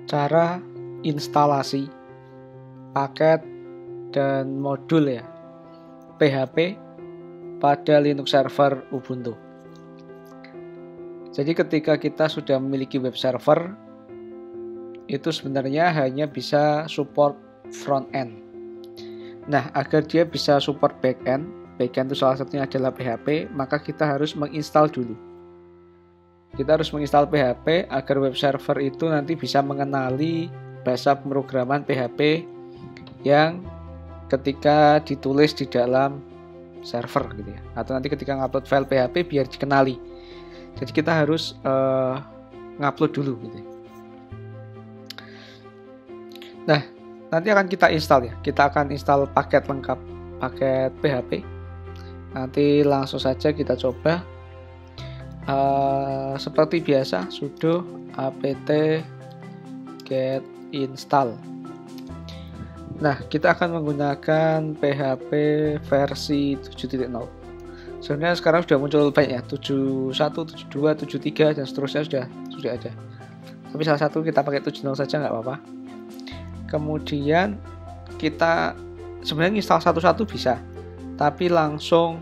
cara instalasi paket dan modul ya PHP pada Linux server Ubuntu. Jadi ketika kita sudah memiliki web server, itu sebenarnya hanya bisa support front end. Nah, agar dia bisa support back end itu salah satunya adalah PHP, maka kita harus menginstal dulu. Kita harus menginstal PHP agar web server itu nanti bisa mengenali bahasa pemrograman PHP yang ketika ditulis di dalam server gitu ya. Atau nanti ketika ngupload file PHP biar dikenali. Jadi kita harus ngupload dulu gitu ya. Nah, nanti akan kita install ya. Kita akan install paket lengkap, paket PHP. Nanti langsung saja kita coba. Seperti biasa, sudo apt get install. Nah, kita akan menggunakan PHP versi 7.0. Sebenarnya sekarang sudah muncul banyak ya, 71, 72, 73 dan seterusnya sudah ada. Tapi salah satu kita pakai 7.0 saja nggak apa-apa. Kemudian kita sebenarnya install satu-satu bisa, tapi langsung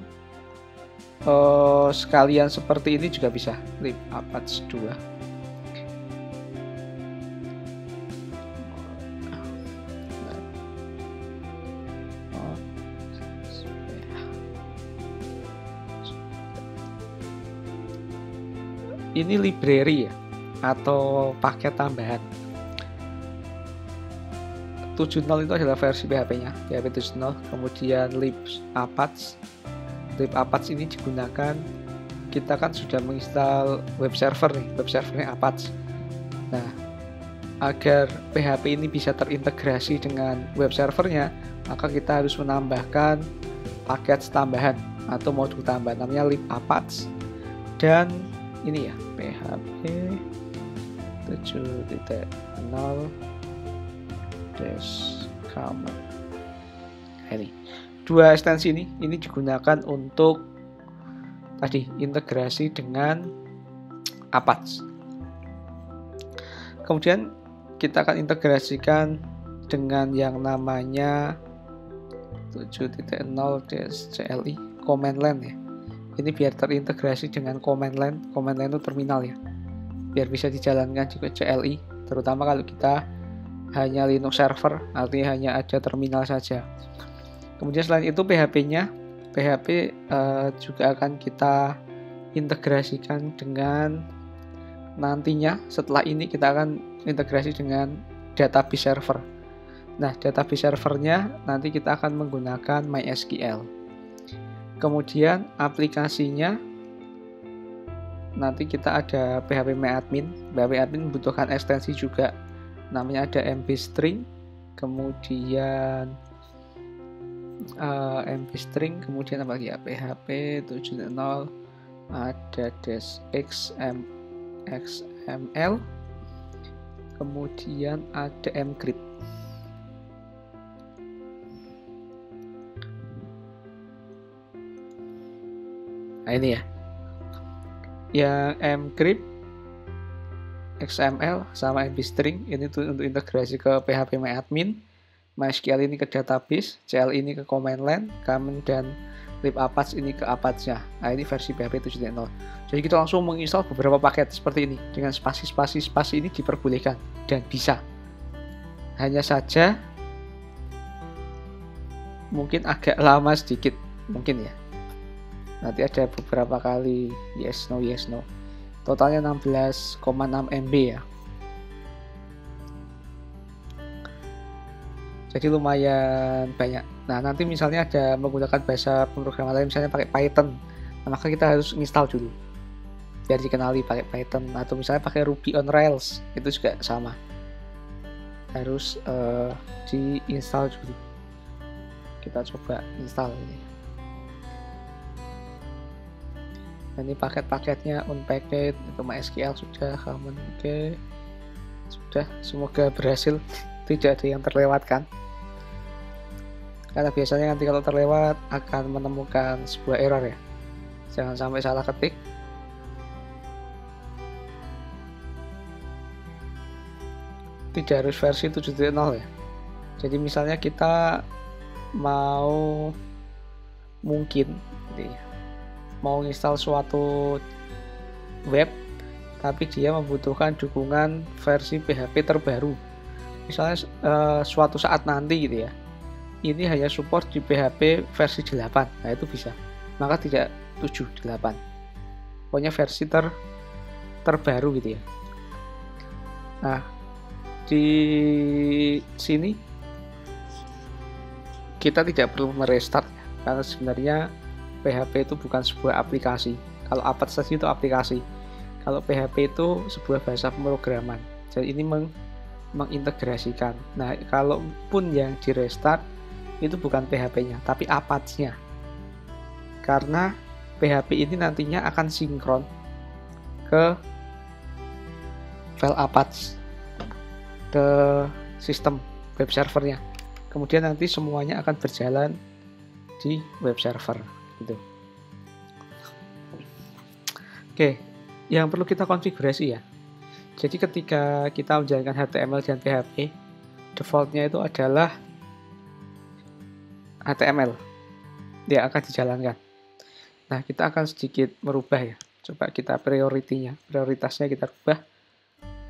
sekalian seperti ini juga bisa. Lib apache 2. Ini library ya, atau paket tambahan. 7.0 itu adalah versi PHP-nya, PHP 7.0. Kemudian lib apache ini digunakan, kita kan sudah menginstal web server nih, web servernya Apache. Nah, agar PHP ini bisa terintegrasi dengan web servernya, maka kita harus menambahkan paket tambahan atau modul tambahan, namanya lib apache. Dan ini ya, PHP 7.0 common. Ini dua ekstensi ini digunakan untuk tadi integrasi dengan Apache. Kemudian kita akan integrasikan dengan yang namanya 7.0-CLI command line ya. Ini biar terintegrasi dengan command line. Command line itu terminal ya, biar bisa dijalankan juga CLI, terutama kalau kita hanya Linux server, artinya hanya ada terminal saja. Kemudian selain itu PHP juga akan kita integrasikan dengan nantinya setelah ini kita akan integrasi dengan database server. Nah, database servernya nanti kita akan menggunakan MySQL. Kemudian aplikasinya nanti kita ada phpMyAdmin. phpMyAdmin membutuhkan ekstensi juga, namanya ada mbstring, kemudian mbstring, kemudian apa lagi ya, PHP 7.0 ada XML, kemudian ada mcrypt. Nah ini ya, yang mcrypt, XML sama mbstring ini tuh untuk integrasi ke phpMyAdmin, MySQL ini ke database, CLI ini ke command line, command dan lib apache ini ke Apache-nya. Nah, ini versi PHP 7.0. Jadi kita langsung menginstal beberapa paket seperti ini dengan spasi ini diperbolehkan dan bisa. Hanya saja mungkin agak lama sedikit mungkin ya. Nanti ada beberapa kali yes no. Totalnya 16,6 MB ya. Jadi lumayan banyak. Nah, nanti misalnya ada menggunakan bahasa pemrograman lain, misalnya pakai Python, nah, maka kita harus install dulu biar dikenali pakai Python, atau misalnya pakai Ruby on Rails, itu juga sama, harus diinstal dulu. Kita coba install ini. Nah, ini paket-paketnya unpacked, itu MySQL sudah, common oke, sudah, semoga berhasil, tidak ada yang terlewatkan. Karena biasanya nanti kalau terlewat akan menemukan sebuah error ya. Jangan sampai salah ketik. tidak harus versi 7.0 ya. Jadi misalnya kita mau mungkin mau install suatu web tapi dia membutuhkan dukungan versi PHP terbaru. Misalnya suatu saat nanti gitu ya. Ini hanya support di PHP versi 8. Nah, itu bisa. Maka tidak 7, 8. Pokoknya versi terbaru gitu ya. Nah, di sini kita tidak perlu merestart ya, karena sebenarnya PHP itu bukan sebuah aplikasi. Kalau Apache saja itu aplikasi. Kalau PHP itu sebuah bahasa pemrograman. Jadi ini mengintegrasikan. Nah, kalaupun yang di restart itu bukan PHP-nya, tapi Apache-nya. Karena PHP ini nantinya akan sinkron ke file Apache, ke sistem web servernya. Kemudian nanti semuanya akan berjalan di web server gitu. Oke, yang perlu kita konfigurasi ya. Jadi ketika kita menjalankan HTML dan PHP, defaultnya itu adalah HTML yang akan dijalankan. Nah, kita akan sedikit merubah ya. Coba kita prioritasnya kita rubah.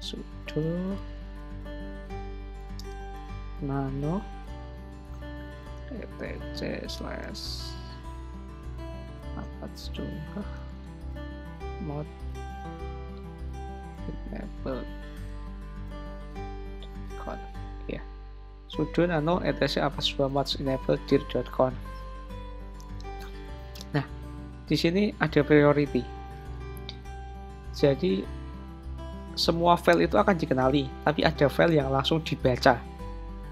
Sudo nano etc/apache mod enable conf ya. Sudo nano etc/apache enable dir.conf. Nah, di sini ada priority. Jadi semua file itu akan dikenali, tapi ada file yang langsung dibaca.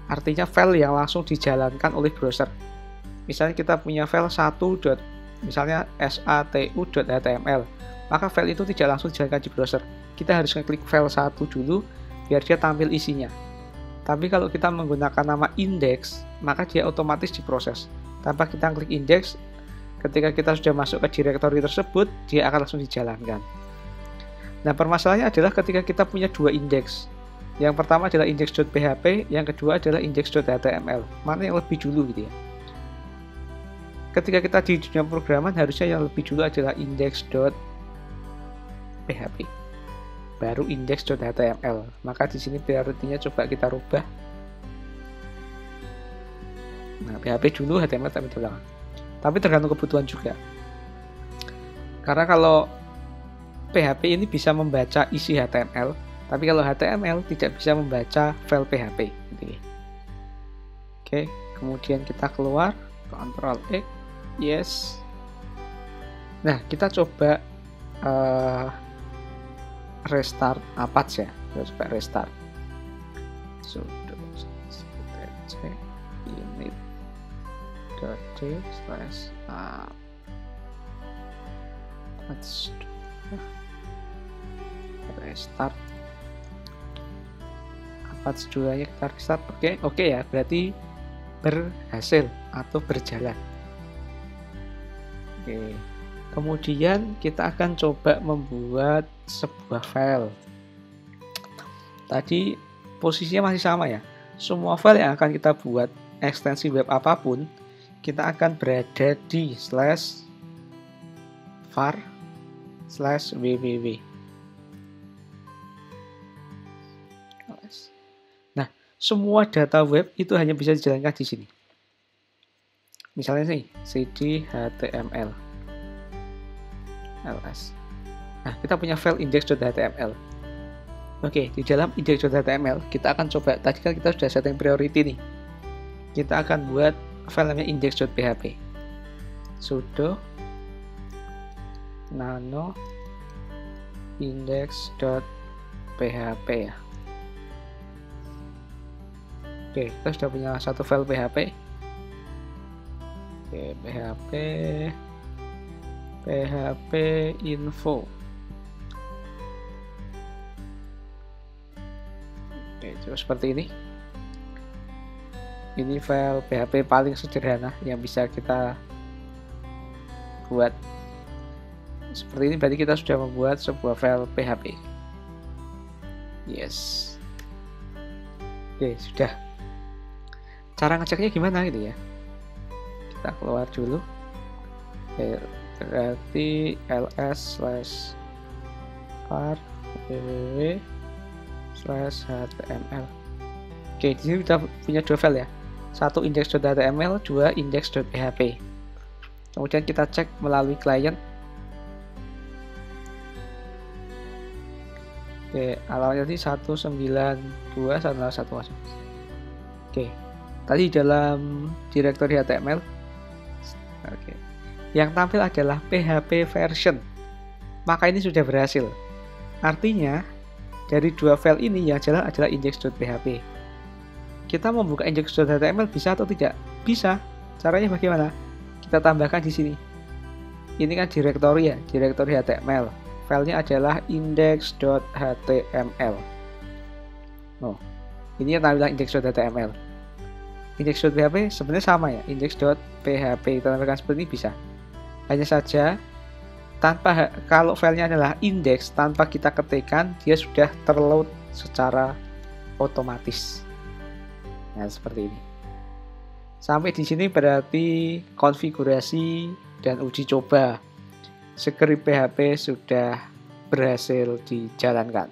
Artinya file yang langsung dijalankan oleh browser. Misalnya kita punya file misalnya satu.html, maka file itu tidak langsung dijalankan di browser. Kita harus ngeklik file 1 dulu biar dia tampil isinya. Tapi kalau kita menggunakan nama index, maka dia otomatis diproses. Tanpa kita klik index, ketika kita sudah masuk ke directory tersebut, dia akan langsung dijalankan. Nah, permasalahannya adalah ketika kita punya dua indeks. Yang pertama adalah index.php, yang kedua adalah index.html. Mana yang lebih dulu gitu ya. Ketika kita di dunia programan, harusnya yang lebih dulu adalah index.php. Baru index.html. Maka di sini priority-nya coba kita rubah. Nah, PHP dulu, HTML tapi belakang. Tapi tergantung kebutuhan juga. Karena kalau PHP ini bisa membaca isi HTML, tapi kalau HTML tidak bisa membaca file PHP. Gitu. Oke, kemudian kita keluar, Ctrl X, yes. Nah, kita coba restart Apache ya. Kita coba restart. Sudo init.d/apache restart Apache 2 nya kita restart. Oke ya, berarti berhasil atau berjalan. Oke. Kemudian kita akan coba membuat sebuah file. Tadi posisinya masih sama ya. Semua file yang akan kita buat, ekstensi web apapun, kita akan berada di /var/www. Nah, semua data web itu hanya bisa dijalankan di sini. Misalnya nih, cd html ls. Nah, kita punya file index.html. Oke, di dalam index.html kita akan coba, tadi kan kita sudah setting priority nih. Kita akan buat file namanya index.php. Sudo nano index.php ya. Oke, kita sudah punya satu file PHP. Oke, PHP info. Oke, coba seperti ini. Ini file PHP paling sederhana yang bisa kita buat. Seperti ini berarti kita sudah membuat sebuah file PHP. Yes. Oke, sudah. Cara ngeceknya gimana gitu ya? Kita keluar dulu. Oke, berarti ls/var www/html. Oke, di sini kita punya dua file ya. Satu index.html, dua index.php. Kemudian kita cek melalui client. Oke, alamatnya tadi 192.168. Oke, tadi dalam directory HTML. Oke, yang tampil adalah PHP version. Maka ini sudah berhasil. Artinya, dari dua file ini yang jalan adalah index.php. Kita membuka index.html bisa atau tidak? Bisa. Caranya bagaimana? Kita tambahkan di sini. Ini kan directory ya, directory HTML. Filenya adalah index.html. Oh, ini yang tampilan index.html. Index.php sebenarnya sama ya, index.php. Kita tambahkan seperti ini bisa. Hanya saja kalau filenya adalah index, tanpa kita ketikkan, dia sudah terload secara otomatis. Nah, seperti ini. Sampai di sini berarti konfigurasi dan uji coba skrip PHP sudah berhasil dijalankan.